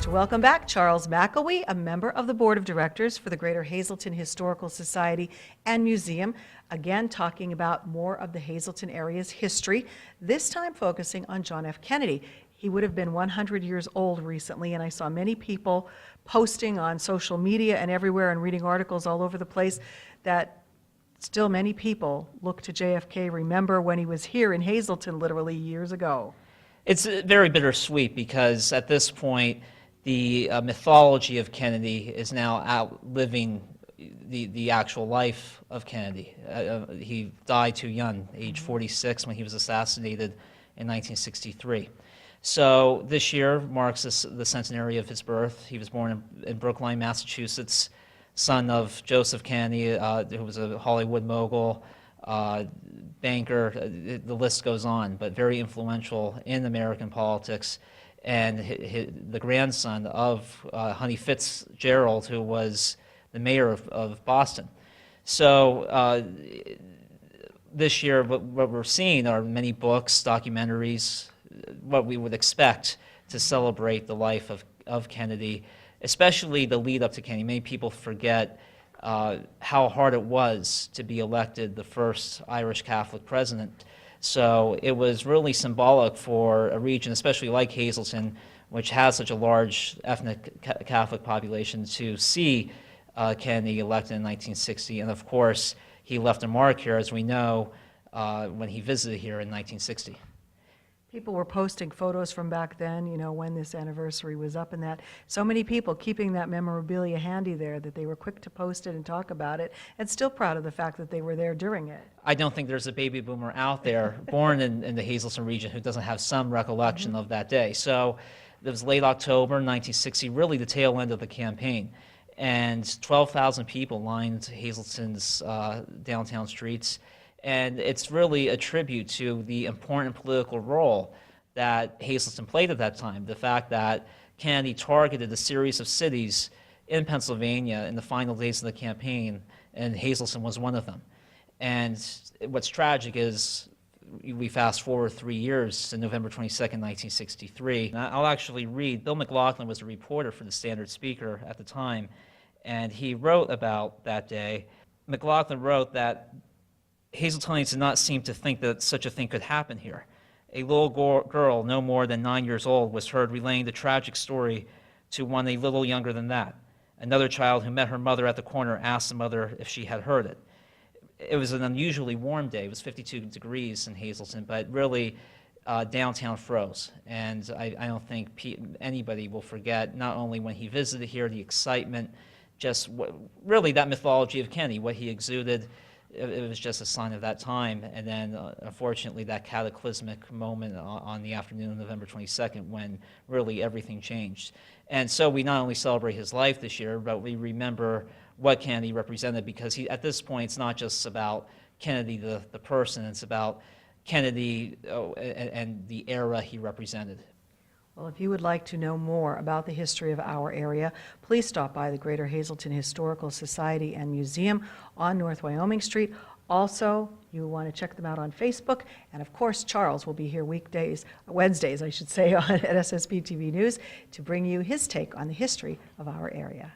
to welcome back Charles McElwee, a member of the Board of Directors for the Greater Hazleton Historical Society and Museum, again talking about more of the Hazleton area's history, this time focusing on John F. Kennedy. He would have been 100 years old recently, and I saw many people posting on social media and everywhere and reading articles all over the place that still many people look to JFK, remember when he was here in Hazleton literally years ago. It's very bittersweet because at this point, the mythology of Kennedy is now outliving the actual life of Kennedy. He died too young, age 46, when he was assassinated in 1963. So this year marks the centenary of his birth. He was born in Brookline, Massachusetts, son of Joseph Kennedy, who was a Hollywood mogul, banker, the list goes on, but very influential in American politics, and the grandson of Honey Fitzgerald, who was the mayor of Boston. So this year, what we're seeing are many books, documentaries, what we would expect to celebrate the life of Kennedy, especially the lead up to Kennedy. Many people forget how hard it was to be elected the first Irish Catholic president. So it was really symbolic for a region, especially like Hazleton, which has such a large ethnic Catholic population, to see Kennedy elected in 1960. And of course, he left a mark here, as we know, when he visited here in 1960. People were posting photos from back then, you know, when this anniversary was up and that. So many people keeping that memorabilia handy there that they were quick to post it and talk about it, and still proud of the fact that they were there during it. I don't think there's a baby boomer out there born in the Hazleton region who doesn't have some recollection of that day. So it was late October 1960, really the tail end of the campaign. And 12,000 people lined Hazleton's downtown streets. And it's really a tribute to the important political role that Hazleton played at that time. The fact that Kennedy targeted a series of cities in Pennsylvania in the final days of the campaign, and Hazleton was one of them. And what's tragic is we fast forward 3 years to November 22nd, 1963. And I'll actually read. Bill McLaughlin was a reporter for the Standard Speaker at the time, and he wrote about that day. McLaughlin wrote that Hazletonians did not seem to think that such a thing could happen here. A little girl, no more than 9 years old, was heard relaying the tragic story to one a little younger than that. Another child who met her mother at the corner asked the mother if she had heard it. It was an unusually warm day. It was 52 degrees in Hazleton, but really downtown froze. And I don't think anybody will forget, not only when he visited here, the excitement, just really that mythology of Kennedy, what he exuded. It was just a sign of that time, and then unfortunately that cataclysmic moment on the afternoon of November 22nd when really everything changed. And so we not only celebrate his life this year, but we remember what Kennedy represented, because at this point it's not just about Kennedy the person, it's about Kennedy and the era he represented. Well, if you would like to know more about the history of our area, please stop by the Greater Hazleton Historical Society and Museum on North Wyoming Street. Also, you want to check them out on Facebook. And of course, Charles will be here Wednesdays, I should say, at SSPTV News to bring you his take on the history of our area.